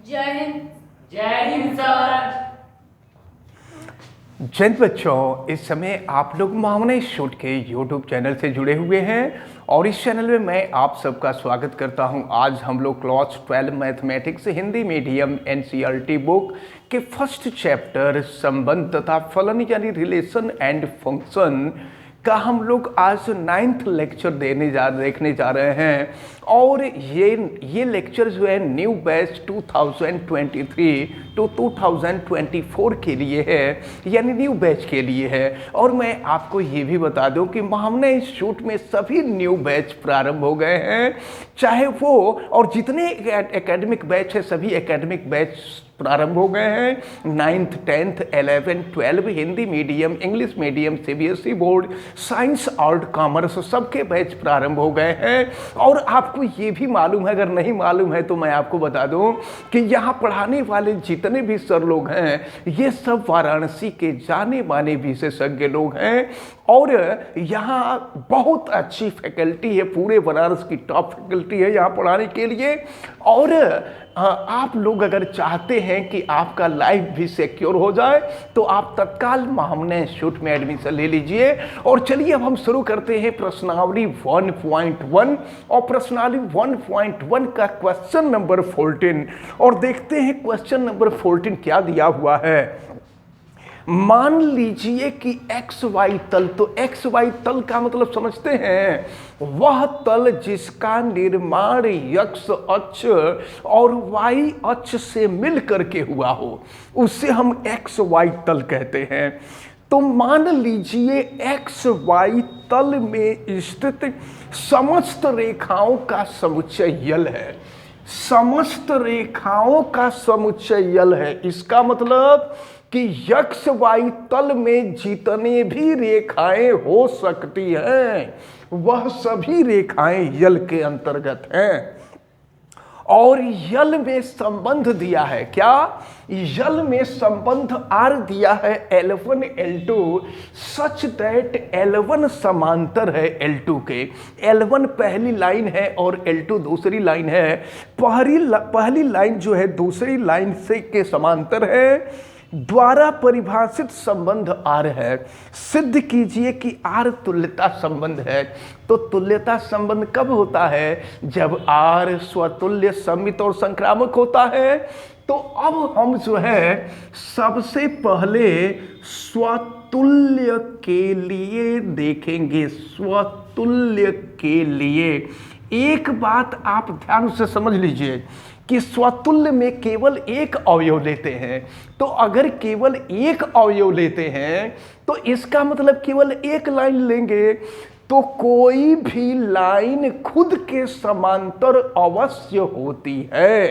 जय हिंद। जय हिंद सर। जय हिंद बच्चों, इस समय आप लोग मामने शूट के YouTube चैनल से जुड़े हुए हैं और इस चैनल में मैं आप सबका स्वागत करता हूं। आज हम लोग class 12 mathematics Hindi medium NCERT book के फर्स्ट चैप्टर संबंध तथा फलन यानी रिलेशन एंड फंक्शन का हम लोग आज 9th लेक्चर देखने जा रहे हैं। और ये लेक्चर जो है न्यू बैच 2023 to 2024 के लिए है, यानी न्यू बैच के लिए है। और मैं आपको ये भी बता दूं कि हमने इस शूट में सभी न्यू बैच प्रारंभ हो गए हैं, चाहे वो और जितने एकेडमिक बैच है सभी एकेडमिक बैच प्रारंभ हो गए हैं। 9th 10th 11 12 Hindi medium, English medium, CBSE board, science, art, commerce सबके बैच प्रारंभ हो गए हैं। और आपको ये भी मालूम है, अगर नहीं मालूम है तो मैं आपको बता दूं कि यहाँ पढ़ाने वाले जितने भी सर लोग हैं ये सब वाराणसी के जाने माने विशेषज्ञ लोग हैं। और यहाँ बहुत अच्छी फैकल्टी है, पूरे बनारस की टॉप फैकल्टी है यहाँ पढ़ाने के लिए। और आप लोग अगर चाहते हैं कि आपका लाइफ भी सिक्योर हो जाए तो आप तत्काल हमने शूट में एडमिशन ले लीजिए। और चलिए अब हम शुरू करते हैं प्रश्नावली 1.1 और प्रश्नावली 1.1 का क्वेश्चन नंबर 14 और देखते हैं क्वेश्चन नंबर 14 क्या दिया हुआ है। मान लीजिए कि एक्स वाई तल, तो एक्स वाई तल का मतलब समझते हैं, वह तल जिसका निर्माण एक्स अक्ष और वाई अक्ष से मिल करके हुआ हो उसे हम एक्स वाई तल कहते हैं। तो मान लीजिए एक्स वाई तल में स्थित समस्त रेखाओं का समुच्चय यल है, समस्त रेखाओं का समुच्चय यल है। इसका मतलब कि एक्स वाई तल में जितने भी रेखाएं हो सकती हैं वह सभी रेखाएं यल के अंतर्गत हैं। और यल में संबंध दिया है, क्या? यल में संबंध R दिया है L1 L2 such that L1 समांतर है L2 के। L1 पहली लाइन है और L2 दूसरी लाइन है। पहली लाइन जो है दूसरी लाइन से के समांतर है, द्वारा परिभाषित संबंध R है। सिद्ध कीजिए कि R तुल्यता संबंध है। तो तुल्यता संबंध कब होता है? जब R स्वतुल्य, सममित और संक्रामक होता है। तो अब हम जो है सबसे पहले स्वतुल्य के लिए देखेंगे। स्वतुल्य के लिए एक बात आप ध्यान से समझ लीजिए कि स्वतुल्य में केवल एक अवयव लेते हैं। तो अगर केवल एक अवयव लेते हैं तो इसका मतलब केवल एक लाइन लेंगे। तो कोई भी लाइन खुद के समांतर अवश्य होती है।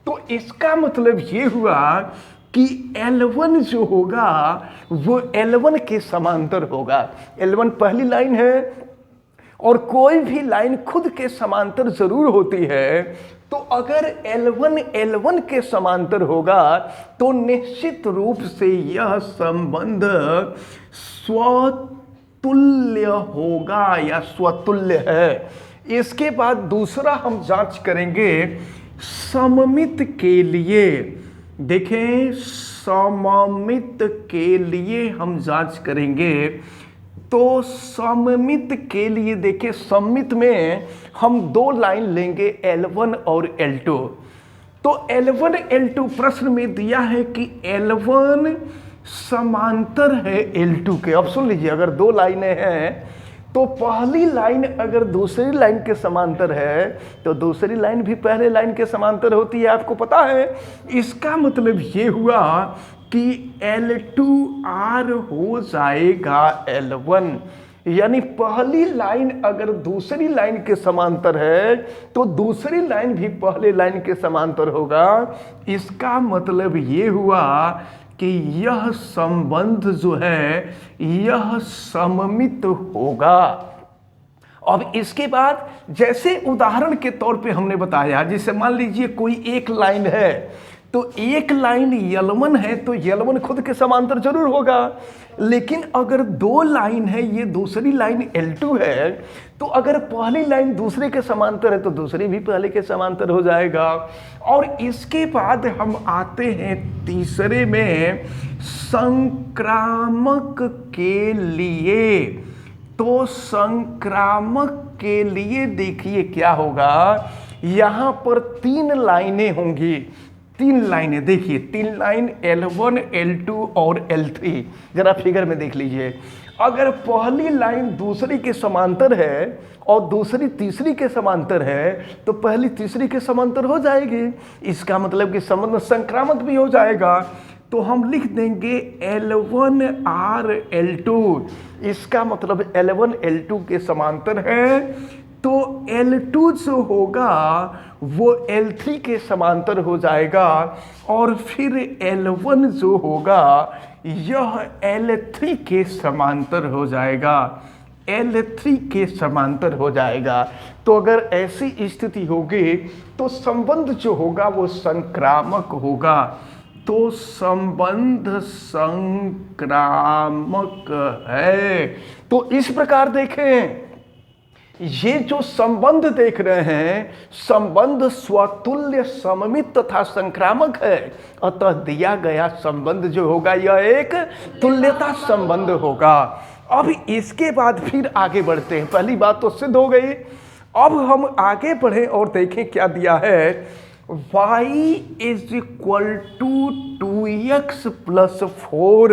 तो इसका मतलब ये हुआ कि L1 जो होगा वो L1 के समांतर होगा। L1 पहली लाइन है और कोई भी लाइन खुद के समांतर जरूर होती है। तो अगर L1 के समांतर होगा तो निश्चित रूप से यह संबंध स्वतुल्य होगा या स्वतुल्य है। इसके बाद दूसरा हम जांच करेंगे सममित के लिए। देखें, सममित के लिए हम जांच करेंगे। तो सममित के लिए देखिए, सममित में हम दो लाइन लेंगे L1 और L2। तो L1 L2 प्रश्न में दिया है कि L1 समांतर है L2 के। अब सुन लीजिए, अगर दो लाइनें हैं तो पहली लाइन अगर दूसरी लाइन के समांतर है तो दूसरी लाइन भी पहले लाइन के समांतर होती है, आपको पता है। इसका मतलब ये हुआ कि L2R हो जाएगा L1, यानी पहली लाइन अगर दूसरी लाइन के समांतर है तो दूसरी लाइन भी पहले लाइन के समांतर होगा। इसका मतलब ये हुआ कि यह संबंध जो है यह सममित होगा। अब इसके बाद जैसे उदाहरण के तौर पे हमने बताया, जैसे मान लीजिए कोई एक लाइन है तो एक लाइन L1 है तो L1 खुद के समांतर जरूर होगा, लेकिन अगर दो लाइन है, ये दूसरी लाइन L2 है, तो अगर पहली लाइन दूसरे के समांतर है तो दूसरी भी पहले के समांतर हो जाएगा। और इसके बाद हम आते हैं तीसरे में संक्रामक के लिए। तो संक्रामक के लिए देखिए क्या होगा, यहां पर तीन लाइनें होंगी, तीन लाइनें देखिए, तीन लाइन L1, L2 और L3। जरा फिगर में देख लीजिए, अगर पहली लाइन दूसरी के समांतर है और दूसरी तीसरी के समांतर है तो पहली तीसरी के समांतर हो जाएगी, इसका मतलब कि संबंध संक्रामक भी हो जाएगा। तो हम लिख देंगे L1R L2, इसका मतलब L1 L2 के समांतर है, तो L2 जो होगा वो L3 के समांतर हो जाएगा, और फिर L1 जो होगा यह L3 के समांतर हो जाएगा, L3 के समांतर हो जाएगा। तो अगर ऐसी स्थिति होगी तो संबंध जो होगा वो संक्रामक होगा। तो संबंध संक्रामक है। तो इस प्रकार देखें, ये जो संबंध देख रहे हैं, संबंध स्वतुल्य, सममित तथा संक्रामक है। अतः दिया गया संबंध जो होगा यह एक तुल्यता संबंध होगा। अब इसके बाद फिर आगे बढ़ते हैं, पहली बात तो सिद्ध हो गई। अब हम आगे बढ़े और देखें क्या दिया है, y is equal to 2x plus 4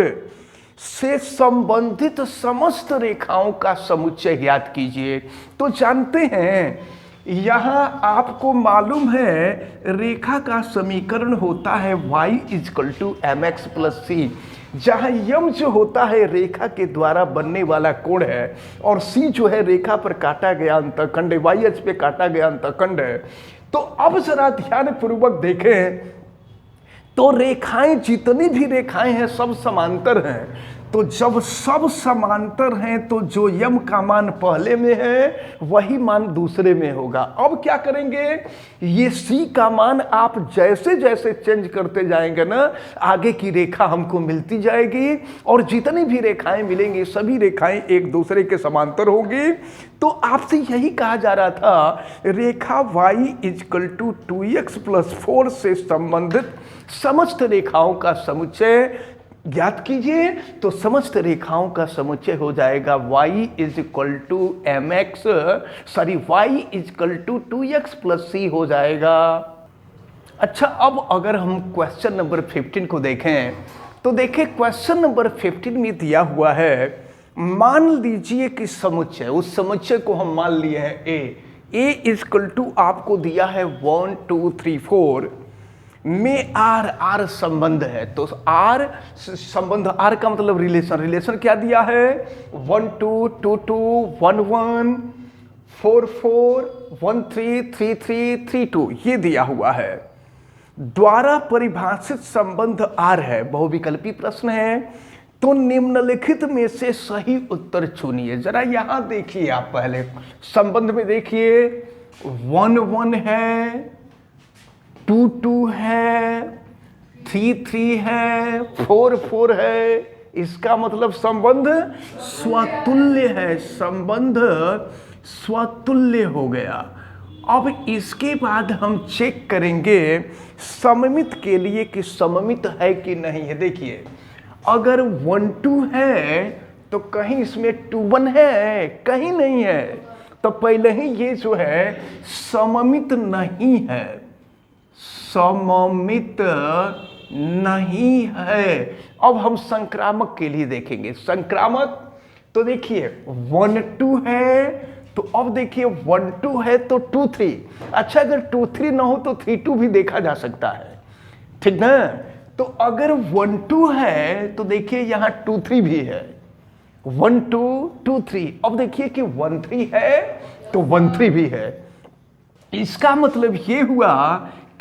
से संबंधित समस्त रेखाओं का समुच्चय ज्ञात कीजिए। तो जानते हैं, यहां आपको मालूम है रेखा का समीकरण होता है y equal to mx plus C, जहां यम जो होता है रेखा के द्वारा बनने वाला कोण है, और सी जो है रेखा पर काटा गया अंतखंड है, वाई अक्ष पे काटा गया अंतखंड है। तो अब जरा ध्यान पूर्वक देखें, तो रेखाएं, जितनी भी रेखाएं हैं सब समांतर हैं। तो जब सब समांतर हैं तो जो यम का मान पहले में है वही मान दूसरे में होगा। अब क्या करेंगे, ये सी का मान आप जैसे जैसे चेंज करते जाएंगे ना, आगे की रेखा हमको मिलती जाएगी, और जितनी भी रेखाएं मिलेंगी सभी रेखाएं एक दूसरे के समांतर होंगी। तो आपसे यही कहा जा रहा था, रेखा y equal to 2x plus 4 से संबंधित समस्त रेखाओं का समुच्चय ज्ञात कीजिए। तो समस्त रेखाओं का समुच्चय हो जाएगा y is equal to mx, sorry y equal to 2x plus C हो जाएगा। अच्छा, अब अगर हम क्वेश्चन नंबर 15 को देखें तो देखें, क्वेश्चन नंबर 15 में दिया हुआ है, मान लीजिए कि समुच्चय, उस समुच्चय को हम मान लिए हैं a इक्वल टू आपको दिया है 1 2 3 4 में R संबंध है। तो R संबंध, R का मतलब रिलेशन क्या दिया है, 1 2 2 2 1 1 4 4 1 3 3 3 3 2 ये दिया हुआ है। द्वारा परिभाषित संबंध R है, बहुविकल्पी प्रश्न है। तो निम्नलिखित में से सही उत्तर चुनिए। जरा यहां देखिए, आप पहले संबंध में देखिए, 1 1 है, 2 2 है, 3 3 है, 4 4 है। इसका मतलब संबंध स्वतुल्य है, संबंध स्वतुल्य हो गया। अब इसके बाद हम चेक करेंगे सममित के लिए कि सममित है कि नहीं है। देखिए, अगर 1 2 है तो कहीं इसमें 2 1 है, कहीं नहीं है, तो पहले ही ये जो है सममित नहीं है, सममित नहीं है। अब हम संक्रामक के लिए देखेंगे। संक्रामक तो देखिए 1 2 है, तो अब देखिए 1 2 है तो 2 3। अच्छा, अगर 2 3 ना हो तो 3 2 भी देखा जा सकता है, ठीक ना। तो अगर 1 2 है तो देखिए यहां 2 3 भी है, 1 2 2 3। अब देखिए कि 1 3 है तो 1 3 भी है। इसका मतलब ये हुआ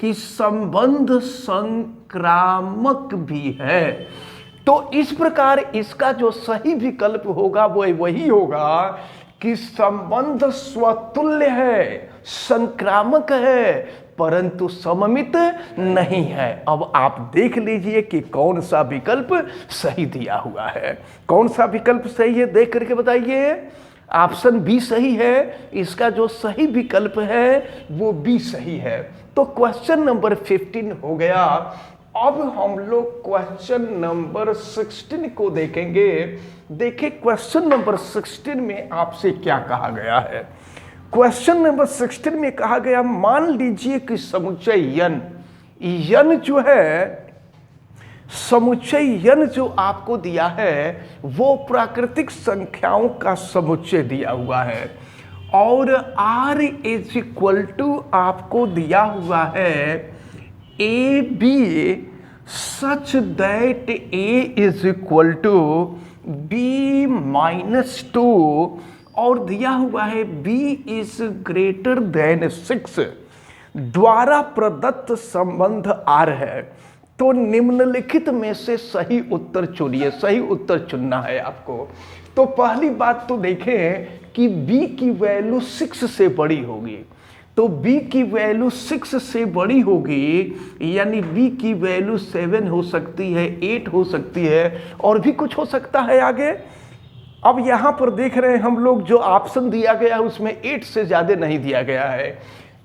कि संबंध संक्रामक भी है। तो इस प्रकार इसका जो सही विकल्प होगा वो वही होगा कि संबंध स्वतुल्य है, संक्रामक है। परंतु सममित नहीं है। अब आप देख लीजिए कि कौन सा विकल्प सही दिया हुआ है। कौन सा विकल्प सही है देख करके बताइए। ऑप्शन बी सही है। इसका जो सही विकल्प है वो बी सही है। तो क्वेश्चन नंबर 15 हो गया। अब हम लोग क्वेश्चन नंबर 16 को देखेंगे। देखिए क्वेश्चन नंबर 16 में आपसे क्या कहा गया है। क्वेश्चन नंबर 16 में कहा गया, मान लीजिए कि समुच्चय यन जो है, समुच्चय यन जो आपको दिया है वो प्राकृतिक संख्याओं का समुच्चय दिया हुआ है और r इज इक्वल टू आपको दिया हुआ है A B such that A is equal to B minus 2 और दिया हुआ है b इज ग्रेटर देन 6 द्वारा प्रदत्त संबंध r है। तो निम्नलिखित में से सही उत्तर चुनिए। सही उत्तर चुनना है आपको। तो पहली बात तो देखें कि b की वैल्यू 6 से बड़ी होगी। तो b की वैल्यू 6 से बड़ी होगी, यानी b की वैल्यू 7 हो सकती है, 8 हो सकती है और भी कुछ हो सकता है आगे। अब यहां पर देख रहे हैं हम लोग जो ऑप्शन दिया गया है उसमें 8 से ज्यादा नहीं दिया गया है।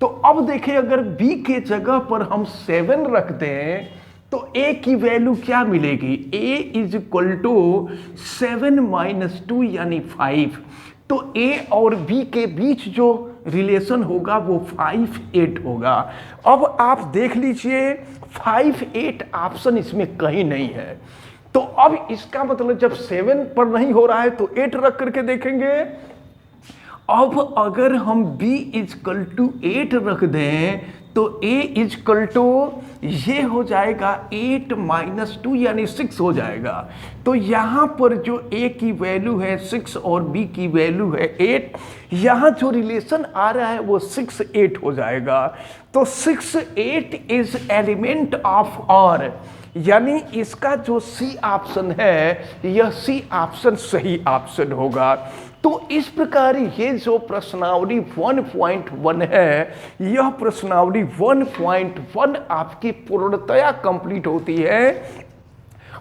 तो अब देखिए अगर b के जगह पर हम 7 रख दें तो a की वैल्यू क्या मिलेगी, a is equal to 7 minus 2 यानी 5। तो a और b के बीच जो रिलेशन होगा वो 5-8 होगा। अब आप देख लीजिए 5-8 ऑप्शन इसमें कहीं नहीं है। तो अब इसका मतलब जब 7 पर नहीं हो रहा है तो 8 रख करके देखेंगे। अब अगर हम b इजकल टू 8 रख दें तो a इजकल टू ये हो जाएगा 8 माइनस 2 यानी 6 हो जाएगा। तो यहाँ पर जो a की वैल्यू है 6 और b की वैल्यू है 8, यहाँ जो रिलेशन आ रहा है वो 6-8 हो जाएगा। तो 6-8 इज एलिमेंट ऑफ r, यानी इसका जो सी ऑप्शन है यह सी ऑप्शन सही ऑप्शन होगा। तो इस प्रकार ये जो प्रश्नावली 1.1 है, यह प्रश्नावली 1.1 आपकी पूर्णतया कंप्लीट होती है।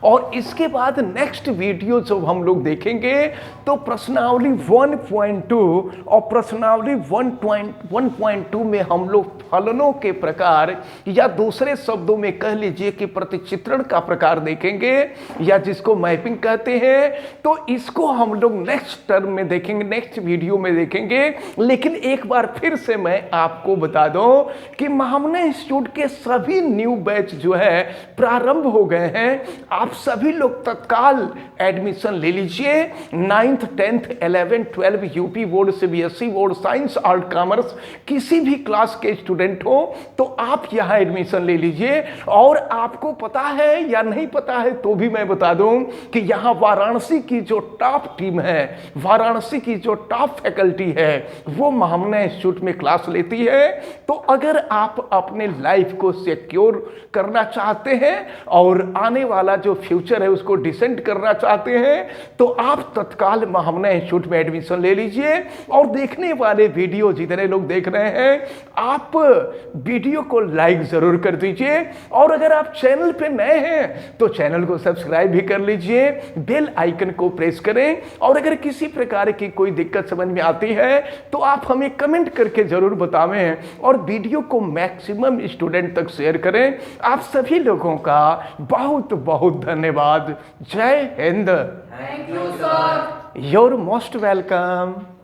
और इसके बाद नेक्स्ट वीडियो जब हम लोग देखेंगे तो प्रश्नावली 1.2 और प्रश्नावली 1.2 में हम लोग फलनों के प्रकार या दूसरे शब्दों में कह लीजिए कि प्रतिचित्रण का प्रकार देखेंगे या जिसको मैपिंग कहते हैं। तो इसको हम लोग नेक्स्ट टर्म में देखेंगे, नेक्स्ट वीडियो में देखेंगे। लेकिन एक बार फिर से मैं आपको बता दूं कि महामना इंस्टीट्यूट के सभी न्यू बैच जो है प्रारंभ हो गए हैं। आप सभी लोग तत्काल एडमिशन ले लीजिए। 9th 10th 11th 12 UP board, CBSE board, science art commerce किसी भी क्लास के स्टूडेंट हो तो आप यहां एडमिशन ले लीजिए। और आपको पता है या नहीं पता है तो भी मैं बता दूं कि यहां वाराणसी की जो टॉप टीम है, वाराणसी की जो टॉप फैकल्टी है वो महामना इंस्टीट्यूट में क्लास लेती है। तो अगर आप अपने लाइफ को सिक्योर करना चाहते हैं और आने वाला जो फ्यूचर है उसको डिसेंट करना चाहते हैं तो आप तत्काल महामना इंस्टीट्यूट में एडमिशन ले लीजिए। और देखने वाले वीडियो जितने लोग देख रहे हैं आप वीडियो को लाइक जरूर कर दीजिए। और अगर आप चैनल पे नए हैं तो चैनल को सब्सक्राइब भी कर लीजिए, बेल आइकन को प्रेस करें। और अगर किसी प्रकार की कोई दिक्कत समझ में आती है तो आप हमें कमेंट करके जरूर बतावें और वीडियो को मैक्सिमम स्टूडेंट तक शेयर करें। आप सभी लोगों का बहुत बहुत धन्यवाद। जय Hind. Thank you, sir. You're most welcome.